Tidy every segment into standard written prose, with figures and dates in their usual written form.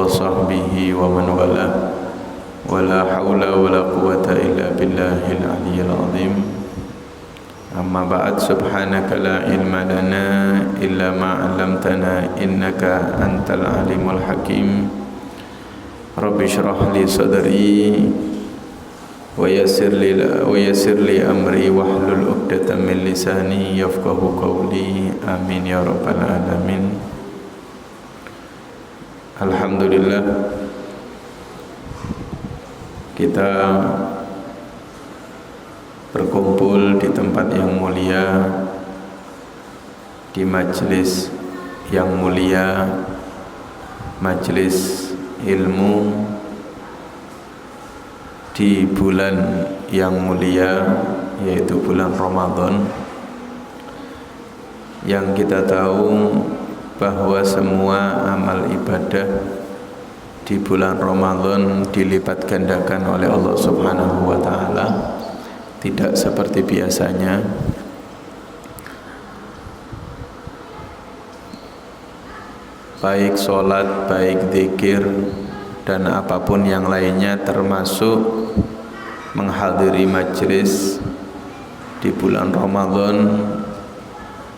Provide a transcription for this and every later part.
وصحبه ومن والاه ولا حول ولا قوة إلا بالله العلي العظيم أما بعد سبحانك لا علم لنا إلا ما علمتنا إنك أنت العليم الحكيم رب اشرح لي صدري ويسر لي أمري واحلل عقدة من لساني يفقه قولي آمين يا رب العالمين. Alhamdulillah, kita berkumpul di tempat yang mulia, di majelis yang mulia, majelis ilmu, di bulan yang mulia, yaitu bulan Ramadan, yang kita tahu bahwa semua amal ibadah di bulan Ramadan dilipat gandakan oleh Allah Subhanahu wa taala, tidak seperti biasanya. Baik sholat, baik zikir, dan apapun yang lainnya, termasuk menghadiri majelis di bulan Ramadan,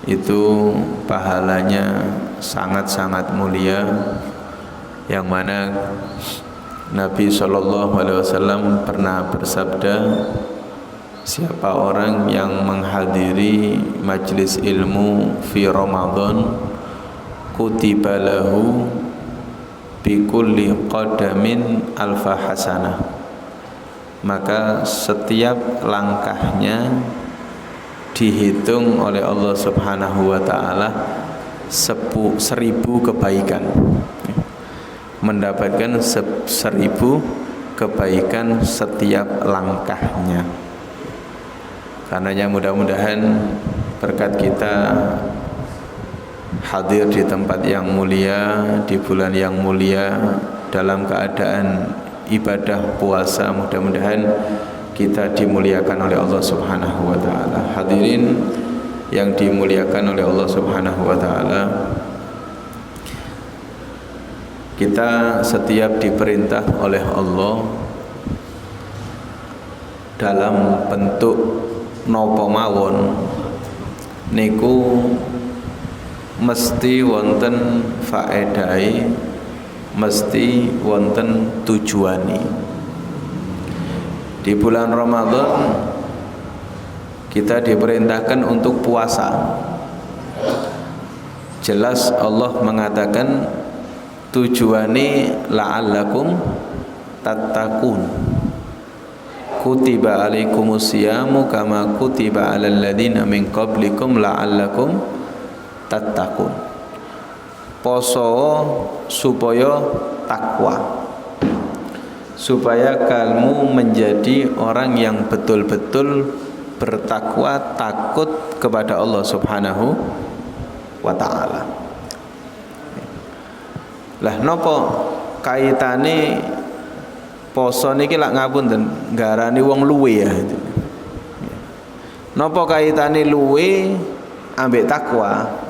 itu pahalanya sangat-sangat mulia, yang mana Nabi SAW pernah bersabda, siapa orang yang menghadiri majelis ilmu fi Ramadan, kutiba lahu bi kulli qadamin alfa hasanah, maka setiap langkahnya dihitung oleh Allah Subhanahu wa taala 1000 kebaikan, mendapatkan 1000 kebaikan setiap langkahnya. Karenanya mudah-mudahan berkat kita hadir di tempat yang mulia, di bulan yang mulia, dalam keadaan ibadah puasa, mudah-mudahan kita dimuliakan oleh Allah Subhanahu wa taala. Hadirin yang dimuliakan oleh Allah Subhanahu wa taala, kita setiap diperintah oleh Allah dalam bentuk napa mawon niku mesti wonten faedai, mesti wonten tujuani. Di bulan Ramadan kita diperintahkan untuk puasa. Jelas Allah mengatakan tujuani la'allakum tattaqun, kutiba alaikumusyamu kama kutiba alal ladzina min qablikum la'allakum tattaqun. Poso supaya takwa, supaya kamu menjadi orang yang betul-betul bertakwa, takut kepada Allah Subhanahu wa taala. Lah napa kaitane poso niki lak ngapunten nggarani wong luwe ya. Napa kaitane luwe ambek takwa?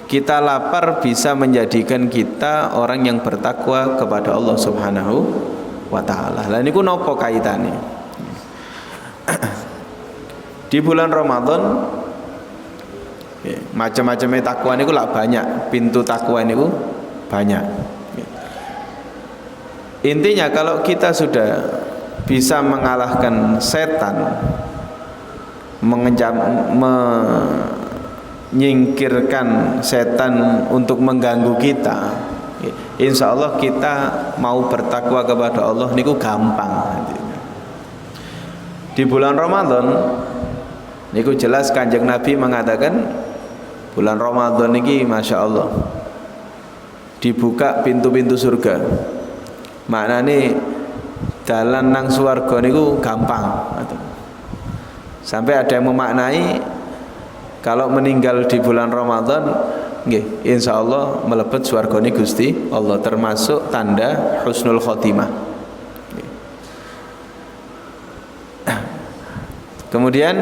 Kita lapar bisa menjadikan kita orang yang bertakwa kepada Allah Subhanahu wa taala. Lah niku napa kaitane? Di bulan Ramadan macam-macamnya takwa niku lak banyak, pintu takwa niku banyak. Intinya kalau kita sudah bisa mengalahkan setan, menyingkirkan setan untuk mengganggu kita, insya Allah kita mau bertakwa kepada Allah niku gampang. Di bulan Ramadan niku jelas Kanjeng Nabi mengatakan bulan Ramadan niki Masya Allah dibuka pintu-pintu surga, maknane dalan nang swarga niku gampang. Sampai ada yang memaknai kalau meninggal di bulan Ramadan, nggih, insya Allah melebet swargane Gusti Allah, termasuk tanda husnul khotimah. Kemudian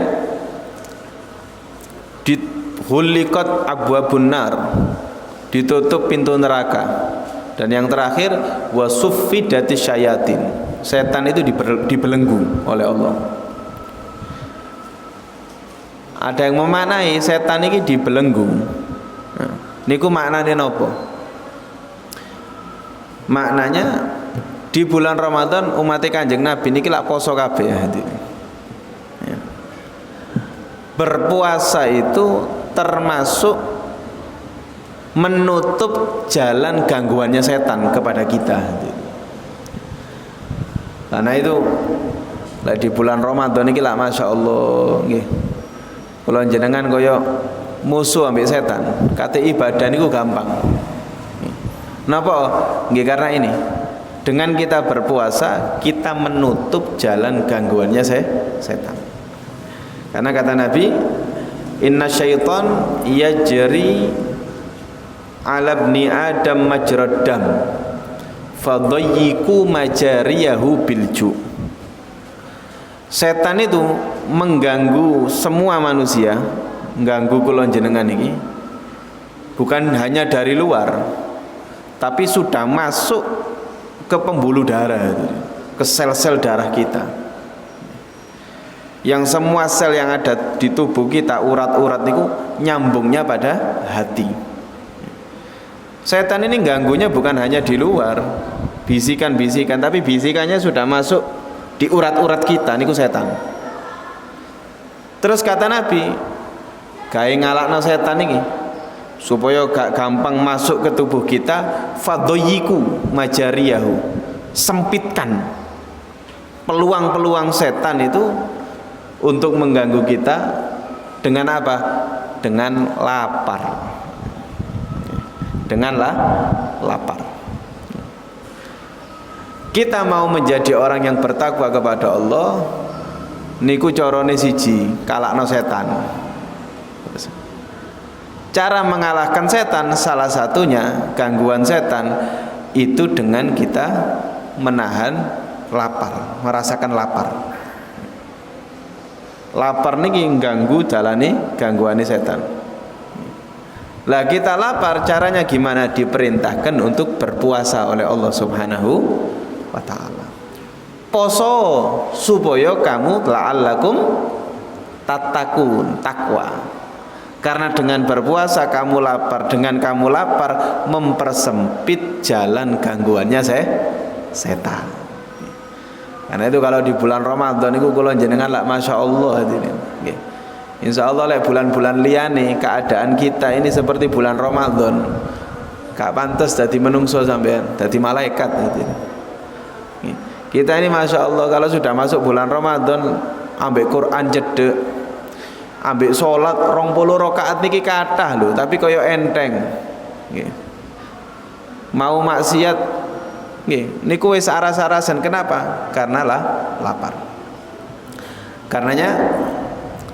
dihuliqat abwabun nar, ditutup pintu neraka. Dan yang terakhir wasuffidatis syayatin, setan itu dibelenggu oleh Allah. Ada yang memaknai setan ini dibelenggu. Nah, niku maknanya nopo? Maknanya di bulan Ramadan umat Kanjeng Nabi niki lak poso kabeh ya. Berpuasa itu termasuk menutup jalan gangguannya setan kepada kita. Karena itu di bulan Ramadan niki lak Masya Allah nggih. Kula jenengan kaya musuh ambek setan, kate ibadah niku gampang. Napa? Nggih karena ini. Dengan kita berpuasa, kita menutup jalan gangguannya setan. Karena kata Nabi, inna syaitan yajri ala ibni adam majrad dam fadayyiku majariyahu bilju. Setan itu mengganggu semua manusia, mengganggu kula jenengan ini bukan hanya dari luar, tapi sudah masuk ke pembuluh darah, ke sel-sel darah kita. Yang semua sel yang ada di tubuh kita, urat-urat itu nyambungnya pada hati. Setan ini ganggunya bukan hanya di luar, bisikan-bisikan, tapi bisikannya sudah masuk di urat-urat kita, niku setan. Terus kata Nabi, gawe ngalakno setan ini supaya gak gampang masuk ke tubuh kita, fadayyiku majariyahu, sempitkan peluang-peluang setan itu untuk mengganggu kita dengan apa? Dengan lapar. Dengan lapar. Kita mau menjadi orang yang bertakwa kepada Allah, niku carane siji, kalakno setan. Cara mengalahkan setan salah satunya, gangguan setan itu dengan kita menahan lapar, merasakan lapar. Lapar niki ganggu dalane gangguane setan. Lah kita lapar, caranya gimana? Diperintahkan untuk berpuasa oleh Allah Subhanahu wa ta'ala. Poso supaya kamu la'allakum tattaqun, takwa. Karena dengan berpuasa kamu lapar, dengan kamu lapar mempersempit jalan gangguannya setan. Karena itu kalau di bulan Ramadan itu kula jenengan lak Masya Allah nggih. Insya Allah lek bulan-bulan liyane keadaan kita ini seperti bulan Ramadan, gak pantas dadi menungso sampean, dadi malaikat gitu. Kita ini Masya Allah kalau sudah masuk bulan Ramadan, ambek Quran jedek, ambek sholat 20 rakaat niki kathah lho, tapi kaya enteng. Nggih. Mau maksiat nggih, niku wis aras-arasan. Kenapa? Karena lapar. Karenanya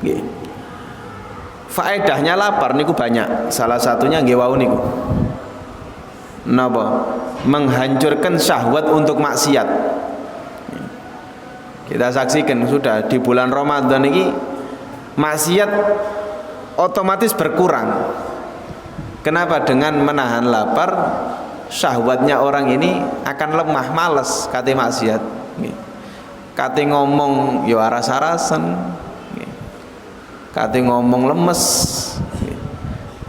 nggih, faedahnya lapar niku banyak. Salah satunya nggih wau niku. Napa? Menghancurkan syahwat untuk maksiat. Kita saksikan sudah di bulan Ramadan ini maksiat otomatis berkurang. Kenapa? Dengan menahan lapar, syahwatnya orang ini akan lemah, malas kate maksiat. Kate ngomong ya aras-arasan, kate ngomong lemes,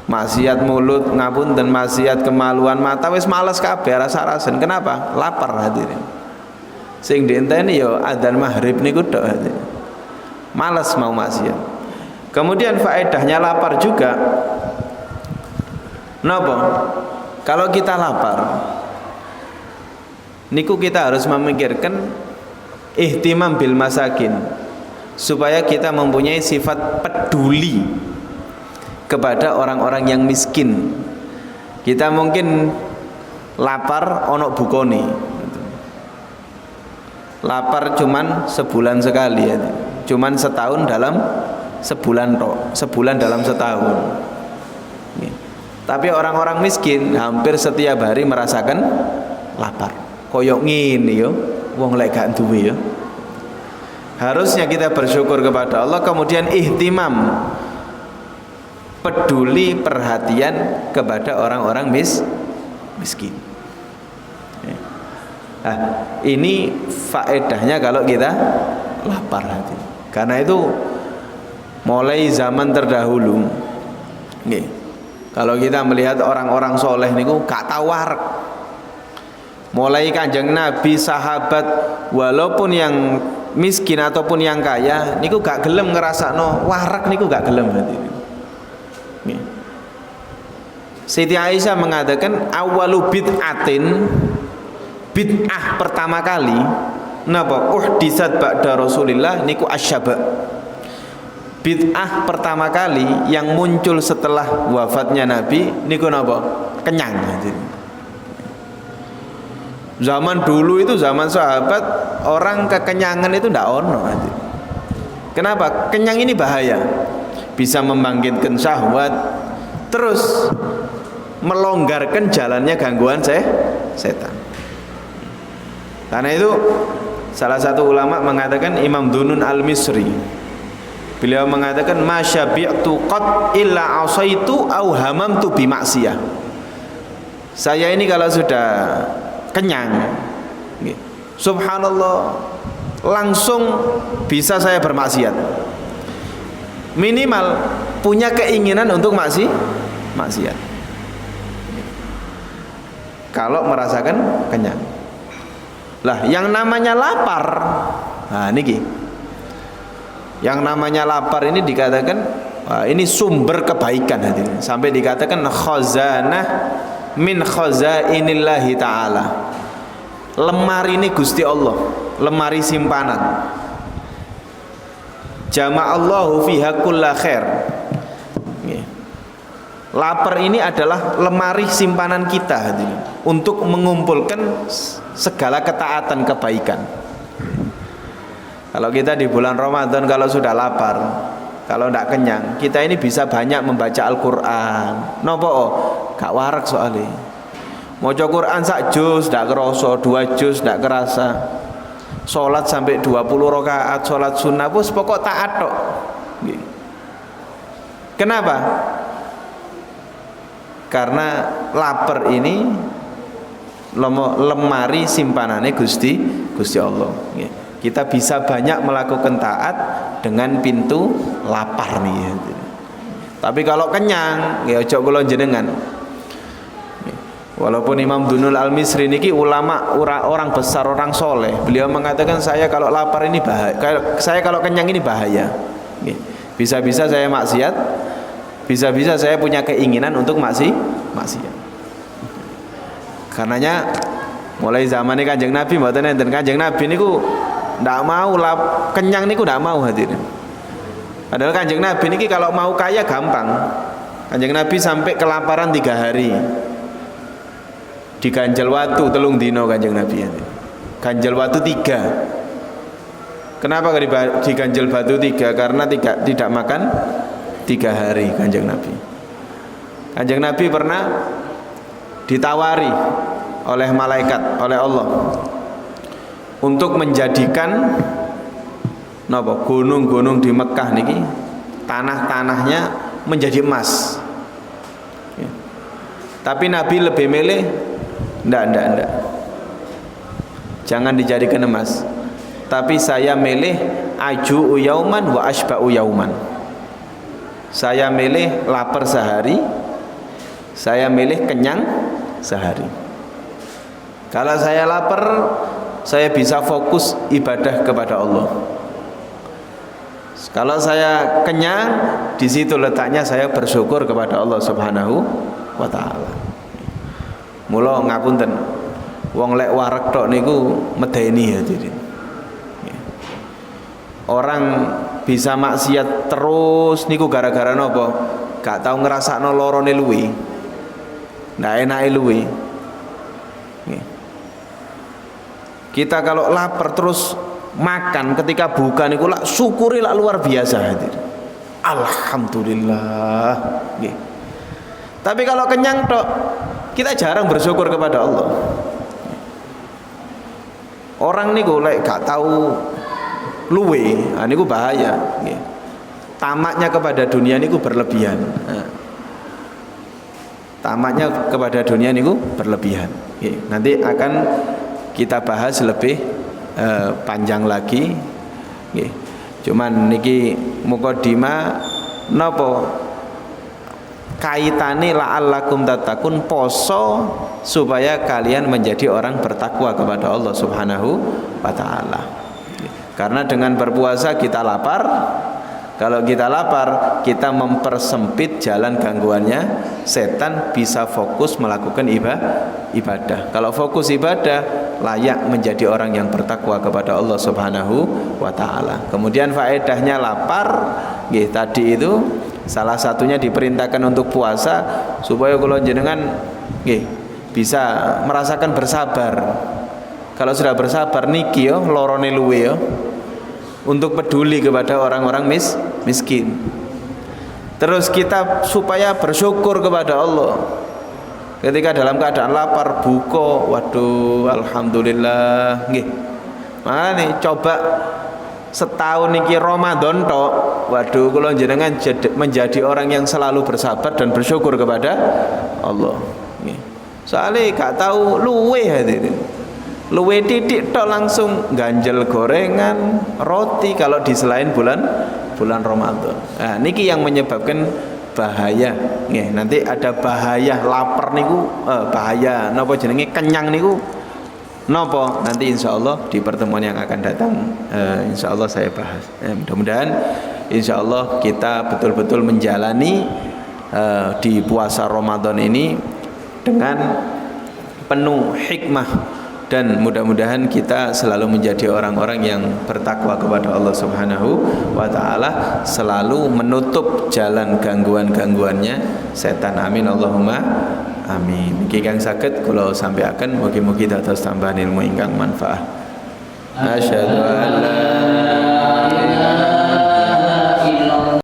maksiat mulut ngapunten, maksiat kemaluan mata wis males kabeh aras-arasan. Kenapa? Lapar hadirin. Sing dienteni ya adzan maghrib niku tok hadirin. Males mau maksiat. Kemudian faedahnya lapar juga. Napa? Kalau kita lapar niku kita harus memikirkan ihtimam bil masakin, supaya kita mempunyai sifat peduli kepada orang-orang yang miskin. Kita mungkin lapar ono bukone, lapar cuman sebulan sekali ya, cuman setahun dalam sebulan sebulan dalam setahun. Tapi orang-orang miskin hampir setiap hari merasakan lapar. Koyok ngene yo, wong lek gak duwe yo. Harusnya kita bersyukur kepada Allah, kemudian ihtimam peduli perhatian kepada orang-orang miskin. Nah, ini faedahnya kalau kita lapar hati. Karena itu mulai zaman terdahulu, nih, kalau kita melihat orang-orang soleh niku gak tahu wareg. Mulai Kanjeng Nabi, sahabat, walaupun yang miskin ataupun yang kaya niku gak gelem ngerasakno wareg, niku gak gelem hati. Nih. Siti Aisyah mengatakan awalu bid'atin, bid'ah pertama kali napa uhdisat ba'da Rasulillah niku asyaba. Bid'ah pertama kali yang muncul setelah wafatnya Nabi niku napa? Kenyang. Zaman dulu itu, zaman sahabat, orang kekenyangan itu ndak ono. Kenapa? Kenyang ini bahaya. Bisa membangkitkan syahwat, terus melonggarkan jalannya gangguan setan. Karena itu salah satu ulama mengatakan, Imam Dunun Al-Misri, beliau mengatakan masyabi'tu qat illa asaitu au hamamtu bi maksiyah. Saya ini kalau sudah kenyang, subhanallah, langsung bisa saya bermaksiat. Minimal punya keinginan untuk maksiat. Kalau merasakan kenyang. Lah, yang namanya lapar, nah niki, yang namanya lapar ini dikatakan, ini sumber kebaikan hadirin. Sampai dikatakan khazanah min khazainillahi ta'ala. Lemari ini Gusti Allah, lemari simpanan. Jama'allahu fiha kulla khair. Lapar ini adalah lemari simpanan kita hadirin, untuk mengumpulkan segala ketaatan kebaikan. Kalau kita di bulan Ramadan kalau sudah lapar, kalau tidak kenyang, kita ini bisa banyak membaca Al-Quran. Nopo gak warak soalnya. Maca Quran sak juz ndak kerasa, 2 juz ndak kerasa. Salat sampai 20 rakaat, salat sunnah wis pokok taat tok. Kenapa? Karena lapar ini lemari simpanannya Gusti Allah. Kita bisa banyak melakukan taat dengan pintu lapar nih. Tapi kalau kenyang, ya ojo kula jenengan. Walaupun Imam Dunul Al-Misri niki ulama, orang besar, orang soleh, beliau mengatakan saya kalau lapar ini bahaya, saya kalau kenyang ini bahaya. Bisa-bisa saya maksiat, bisa-bisa saya punya keinginan untuk maksiat. Karenanya mulai zaman ini Kanjeng Nabi, mboten enten Kanjeng Nabi niku ndak mau kenyang niku ndak mau hadirin. Padahal Kanjeng Nabi niki kalau mau kaya gampang. Kanjeng Nabi sampai kelaparan 3 hari. Diganjel watu 3 dino Kanjeng Nabi. Ganjel watu 3. Kenapa diganjel batu 3? Karena tidak makan 3 hari Kanjeng Nabi. Kanjeng Nabi pernah ditawari oleh malaikat, oleh Allah, untuk menjadikan gunung-gunung di Mekah niki, tanah-tanahnya menjadi emas. Tapi Nabi lebih milih ndak. Jangan dijadikan emas. Tapi saya milih aju'u yauman wa ashba'u yauman. Saya milih lapar sehari, saya milih kenyang sehari. Kalau saya lapar, saya bisa fokus ibadah kepada Allah. Kalau saya kenyang, di situ letaknya saya bersyukur kepada Allah Subhanahu wa taala. Mula ngapunten, wong lek wareg tok niku medeni ya jadi. Orang bisa maksiat terus niku gara-gara napa? Gak tau ngrasakno lorone luwe. Ndak enake luwe. Kita kalau lapar terus makan, ketika buka niku lak syukuri lak luar biasa hadir. Alhamdulillah. Nggih. Tapi kalau kenyang tok, kita jarang bersyukur kepada Allah. Orang niku lek gak tahu luwe, niku bahaya. Nggih. tamaknya kepada dunia niku berlebihan. Tamaknya kepada dunia niku berlebihan. Nanti akan kita bahas lebih panjang lagi. Cuman niki mukadimah napa kaitane la'allakum tattaqun, poso supaya kalian menjadi orang bertakwa kepada Allah Subhanahu wa taala. Karena dengan berpuasa kita lapar. Kalau kita lapar, kita mempersempit jalan gangguannya setan, bisa fokus melakukan ibadah. Kalau fokus ibadah, layak menjadi orang yang bertakwa kepada Allah Subhanahu wa taala. Kemudian faedahnya lapar, tadi itu salah satunya diperintahkan untuk puasa supaya kula jenengan bisa merasakan bersabar. Kalau sudah bersabar niki yo lorone luwe yo, untuk peduli kepada orang-orang miskin. Terus kita supaya bersyukur kepada Allah ketika dalam keadaan lapar, buka, waduh alhamdulillah nggih. Makane coba setahun niki Ramadan tok, waduh kula jenengan menjadi orang yang selalu bersabar dan bersyukur kepada Allah nggih. Soalnya gak tahu luwe hadirin. Luwe titik tok langsung ganjel gorengan, roti kalau di selain bulan Ramadan. Nah, niki yang menyebabkan bahaya. Nggih, nanti ada bahaya lapar niku, bahaya napa jenenge kenyang niku. Napa? Nanti insyaallah di pertemuan yang akan datang insyaallah saya bahas. Mudah-mudahan insyaallah kita betul-betul menjalani di puasa Ramadan ini dengan penuh hikmah. Dan mudah-mudahan kita selalu menjadi orang-orang yang bertakwa kepada Allah Subhanahu wa taala, selalu menutup jalan gangguan-gangguannya setan. Amin Allahumma amin. Iki kang saged kula sampaikan mugi-mugi dados tambahan ilmu ingkang manfaat. Asyhadu an la